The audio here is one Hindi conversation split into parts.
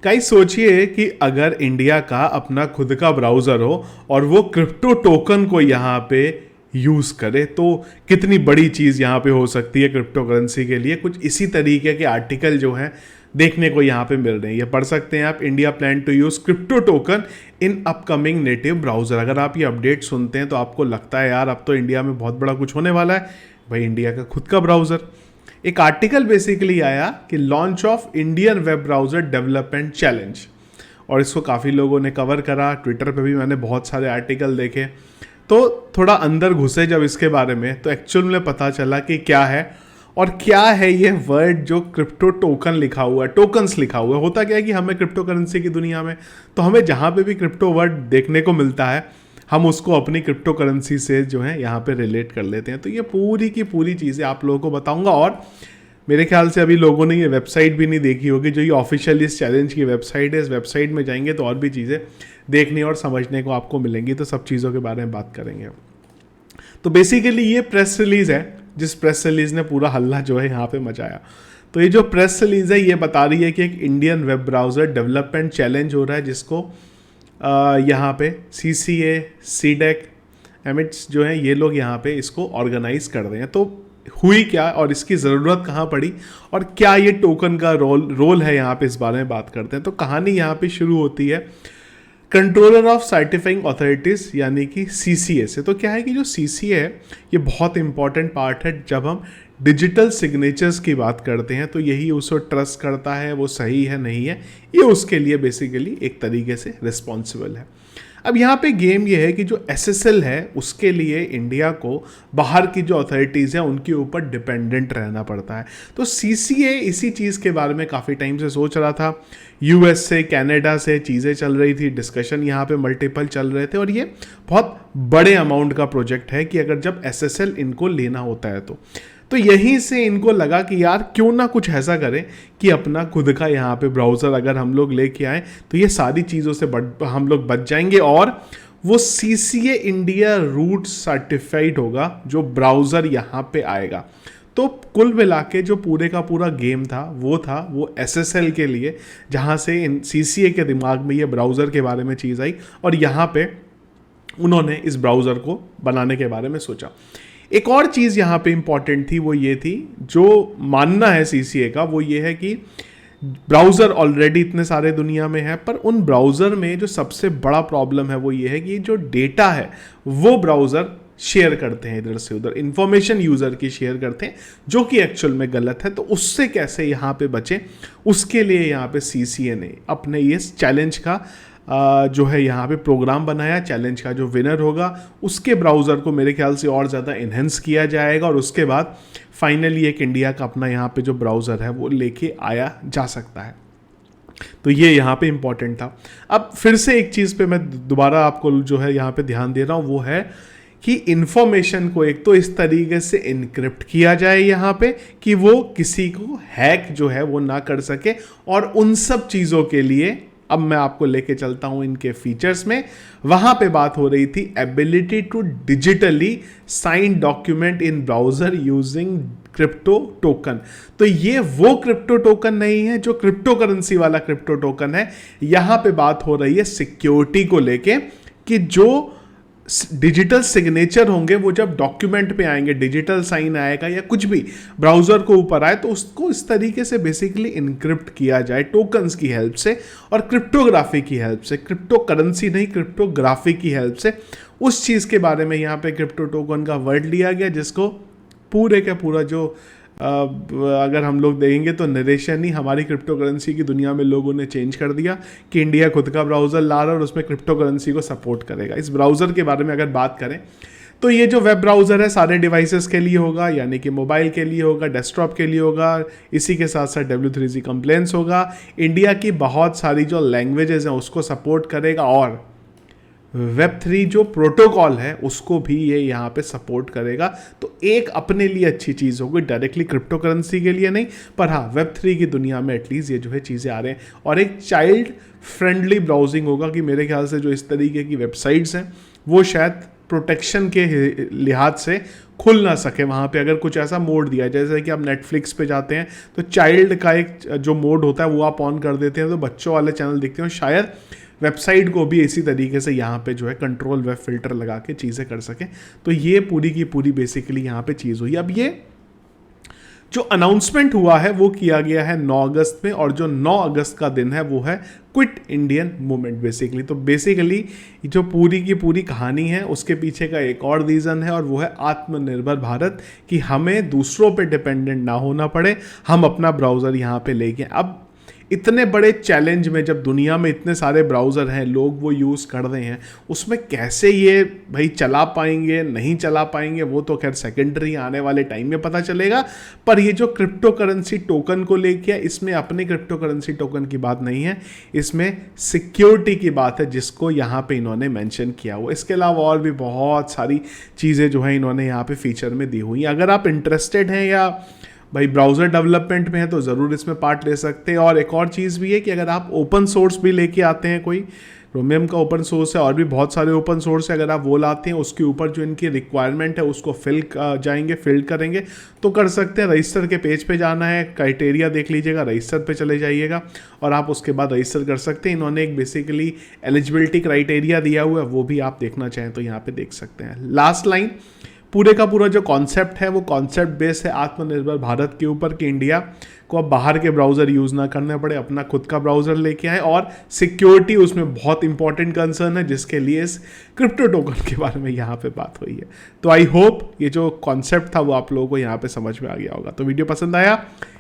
गाइस सोचिए कि अगर इंडिया का अपना खुद का ब्राउज़र हो और वो क्रिप्टो टोकन को यहाँ पे यूज़ करे तो कितनी बड़ी चीज़ यहाँ पे हो सकती है क्रिप्टो करेंसी के लिए। कुछ इसी तरीके के आर्टिकल जो हैं देखने को यहाँ पे मिल रहे हैं। ये पढ़ सकते हैं आप, India plan to use crypto token in upcoming native browser. अगर आप ये अपडेट सुनते हैं तो आपको लगता है यार अब तो इंडिया में बहुत बड़ा कुछ होने वाला है। भाई इंडिया का खुद का ब्राउज़र। एक आर्टिकल बेसिकली आया कि launch of Indian web browser development challenge, और इसको काफ़ी लोगों ने कवर करा। ट्विटर पे भी मैंने बहुत सारे आर्टिकल देखे। तो थोड़ा अंदर घुसे जब इसके बारे में तो एक्चुअल में पता चला कि क्या है और क्या है ये वर्ड जो क्रिप्टो टोकन लिखा हुआ है, टोकन्स लिखा हुआ है। होता क्या है कि हमें क्रिप्टो करेंसी की दुनिया में तो हमें जहाँ पे भी क्रिप्टो वर्ड देखने को मिलता है हम उसको अपनी क्रिप्टो करेंसी से जो है यहाँ पे रिलेट कर लेते हैं। तो ये पूरी की पूरी चीज़ें आप लोगों को बताऊंगा, और मेरे ख्याल से अभी लोगों ने ये वेबसाइट भी नहीं देखी होगी जो ये ऑफिशियल इस चैलेंज की वेबसाइट है। इस वेबसाइट में जाएंगे तो और भी चीज़ें देखने और समझने को आपको मिलेंगी, तो सब चीज़ों के बारे में बात करेंगे। तो बेसिकली ये प्रेस रिलीज़ है जिस प्रेस रिलीज़ ने पूरा हल्ला जो है यहाँ पे मचाया। तो ये जो प्रेस रिलीज़ है ये बता रही है कि एक Indian web browser development challenge हो रहा है जिसको यहाँ पे CCA, CDEC, एमिट्स जो है ये लोग यहाँ पे इसको ऑर्गेनाइज कर रहे हैं। तो हुई क्या और इसकी ज़रूरत कहाँ पड़ी और क्या ये टोकन का रोल है, यहाँ पे इस बारे में बात करते हैं। तो कहानी यहाँ पे शुरू होती है कंट्रोलर ऑफ सर्टिफाइंग अथॉरिटीज़ यानी कि CCA से। तो क्या है कि जो CCA है ये बहुत इंपॉर्टेंट पार्ट है जब हम डिजिटल सिग्नेचर्स की बात करते हैं। तो यही उसको ट्रस्ट करता है वो सही है नहीं है, ये उसके लिए बेसिकली एक तरीके से रिस्पॉन्सिबल है। अब यहाँ पे गेम ये है कि जो SSL है उसके लिए इंडिया को बाहर की जो अथॉरिटीज़ हैं उनके ऊपर डिपेंडेंट रहना पड़ता है। तो CCA इसी चीज़ के बारे में काफ़ी टाइम से सोच रहा था। US से, कनाडा से चीज़ें चल रही थी, डिस्कशन यहाँ पे मल्टीपल चल रहे थे, और ये बहुत बड़े अमाउंट का प्रोजेक्ट है कि अगर जब SSL इनको लेना होता है तो यहीं से इनको लगा कि यार क्यों ना कुछ ऐसा करें कि अपना खुद का यहाँ पे ब्राउज़र अगर हम लोग लेके आए तो ये सारी चीज़ों से हम लोग बच जाएंगे, और वो CCA इंडिया रूट सर्टिफाइड होगा जो ब्राउज़र यहाँ पे आएगा। तो कुल मिला के जो पूरे का पूरा गेम था वो SSL के लिए, जहाँ से CCA के दिमाग में ये ब्राउज़र के बारे में चीज़ आई और यहाँ पे उन्होंने इस ब्राउज़र को बनाने के बारे में सोचा। एक और चीज़ यहाँ पे इम्पॉर्टेंट थी, वो ये थी, जो मानना है CCA का वो ये है कि ब्राउज़र ऑलरेडी इतने सारे दुनिया में है, पर उन ब्राउज़र में जो सबसे बड़ा प्रॉब्लम है वो ये है कि जो डेटा है वो ब्राउज़र शेयर करते हैं, इधर से उधर इंफॉर्मेशन यूज़र की शेयर करते हैं जो कि एक्चुअल में गलत है। तो उससे कैसे यहाँ पे बचें, उसके लिए यहाँ पे CCA ने अपने ये चैलेंज का जो है यहाँ पे प्रोग्राम बनाया। चैलेंज का जो विनर होगा उसके ब्राउज़र को मेरे ख्याल से और ज़्यादा इन्हेंस किया जाएगा और उसके बाद फाइनली एक इंडिया का अपना यहाँ पे जो ब्राउज़र है वो लेके आया जा सकता है। तो ये यहाँ पे इम्पॉर्टेंट था। अब फिर से एक चीज़ पे मैं दोबारा आपको जो है यहाँ पे ध्यान दे रहा हूँ, वो है कि इन्फॉर्मेशन को एक तो इस तरीके से इनक्रिप्ट किया जाए यहाँ पे कि वो किसी को हैक जो है वो ना कर सके, और उन सब चीज़ों के लिए अब मैं आपको लेके चलता हूं इनके फीचर्स में। वहां पे बात हो रही थी ability to digitally sign document in browser using crypto token. तो ये वो क्रिप्टो टोकन नहीं है जो क्रिप्टो करेंसी वाला क्रिप्टो टोकन है। यहां पे बात हो रही है सिक्योरिटी को लेके कि जो डिजिटल सिग्नेचर होंगे वो जब डॉक्यूमेंट पे आएंगे, डिजिटल साइन आएगा या कुछ भी ब्राउज़र को ऊपर आए तो उसको इस तरीके से बेसिकली इनक्रिप्ट किया जाए टोकन्स की हेल्प से और क्रिप्टोग्राफी की हेल्प से, क्रिप्टो करेंसी नहीं क्रिप्टोग्राफी की हेल्प से। उस चीज़ के बारे में यहाँ पे क्रिप्टो टोकन का वर्ड लिया गया जिसको पूरे का पूरा जो अगर हम लोग देखेंगे तो नरेशन ही हमारी क्रिप्टो करेंसी की दुनिया में लोगों ने चेंज कर दिया कि इंडिया खुद का ब्राउज़र ला रहा है और उसमें क्रिप्टो करेंसी को सपोर्ट करेगा। इस ब्राउज़र के बारे में अगर बात करें तो ये जो वेब ब्राउज़र है सारे डिवाइसेस के लिए होगा, यानी कि मोबाइल के लिए होगा, डेस्कटॉप के लिए होगा, इसी के साथ साथ W3C कंप्लेंट्स होगा, इंडिया की बहुत सारी जो लैंग्वेजेस हैं उसको सपोर्ट करेगा और Web3 जो प्रोटोकॉल है उसको भी ये यहाँ पे सपोर्ट करेगा। तो एक अपने लिए अच्छी चीज़ होगी, डायरेक्टली क्रिप्टो करेंसी के लिए नहीं, पर हाँ Web3 की दुनिया में एटलीस्ट ये जो है चीज़ें आ रहे हैं और एक चाइल्ड फ्रेंडली ब्राउजिंग होगा कि मेरे ख्याल से जो इस तरीके की वेबसाइट्स हैं वो शायद प्रोटेक्शन के लिहाज से खुल ना सके वहाँ पे, अगर कुछ ऐसा मोड दिया है जैसे कि आप नेटफ्लिक्स पे जाते हैं तो चाइल्ड का एक जो मोड होता है वो आप ऑन कर देते हैं तो बच्चों वाले चैनल दिखते हैं, शायद वेबसाइट को भी इसी तरीके से यहाँ पे जो है कंट्रोल वेब फिल्टर लगा के चीज़ें कर सकें। तो ये पूरी की पूरी बेसिकली यहाँ पे चीज़ हुई। अब ये जो अनाउंसमेंट हुआ है वो किया गया है 9 अगस्त में, और जो 9 अगस्त का दिन है वो है क्विट इंडियन मूवमेंट बेसिकली। तो बेसिकली जो पूरी की पूरी कहानी है उसके पीछे का एक और रीज़न है, और वो है आत्मनिर्भर भारत, कि हमें दूसरों पे डिपेंडेंट ना होना पड़े, हम अपना ब्राउज़र यहाँ पे लेके। अब इतने बड़े चैलेंज में जब दुनिया में इतने सारे ब्राउज़र हैं, लोग वो यूज़ कर रहे हैं, उसमें कैसे ये भाई चला पाएंगे नहीं चला पाएंगे वो तो खैर सेकेंडरी आने वाले टाइम में पता चलेगा। पर ये जो क्रिप्टो करेंसी टोकन को लेके है, इसमें अपने क्रिप्टो करेंसी टोकन की बात नहीं है, इसमें सिक्योरिटी की बात है, जिसको यहाँ पे इन्होंने मेंशन किया हुआ। इसके अलावा और भी बहुत सारी चीज़ें जो है इन्होंने यहाँ पे फीचर में दी हुई हैं। अगर आप इंटरेस्टेड हैं या भाई ब्राउज़र डेवलपमेंट में है तो ज़रूर इसमें पार्ट ले सकते हैं। और एक और चीज़ भी है कि अगर आप ओपन सोर्स भी लेके आते हैं, कोई क्रोमियम का ओपन सोर्स है और भी बहुत सारे ओपन सोर्स है, अगर आप वो लाते हैं उसके ऊपर जो इनकी रिक्वायरमेंट है उसको फिल करेंगे तो कर सकते हैं। रजिस्टर के पेज पे जाना है, क्राइटेरिया देख लीजिएगा, रजिस्टर पे चले जाइएगा और आप उसके बाद रजिस्टर कर सकते हैं। इन्होंने एक बेसिकली एलिजिबिलिटी क्राइटेरिया दिया हुआ है, वो भी आप देखना चाहें तो यहाँ पे देख सकते हैं। लास्ट लाइन, पूरे का पूरा जो कॉन्सेप्ट है वो कॉन्सेप्ट बेस है आत्मनिर्भर भारत के ऊपर, कि इंडिया को अब बाहर के ब्राउज़र यूज़ ना करने पड़े, अपना खुद का ब्राउज़र लेके आए। और सिक्योरिटी उसमें बहुत इंपॉर्टेंट कंसर्न है, जिसके लिए इस क्रिप्टो टोकन के बारे में यहाँ पे बात हुई है। तो आई होप ये जो कॉन्सेप्ट था वो आप लोगों को यहाँ पे समझ में आ गया होगा। तो वीडियो पसंद आया,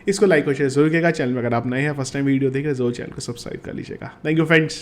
इसको लाइक और शेयर जरूर कीजिएगा। चैनल में अगर आप नए हैं, फर्स्ट टाइम वीडियो देख रहे हैं, जरूर चैनल को सब्सक्राइब कर लीजिएगा। Thank you friends.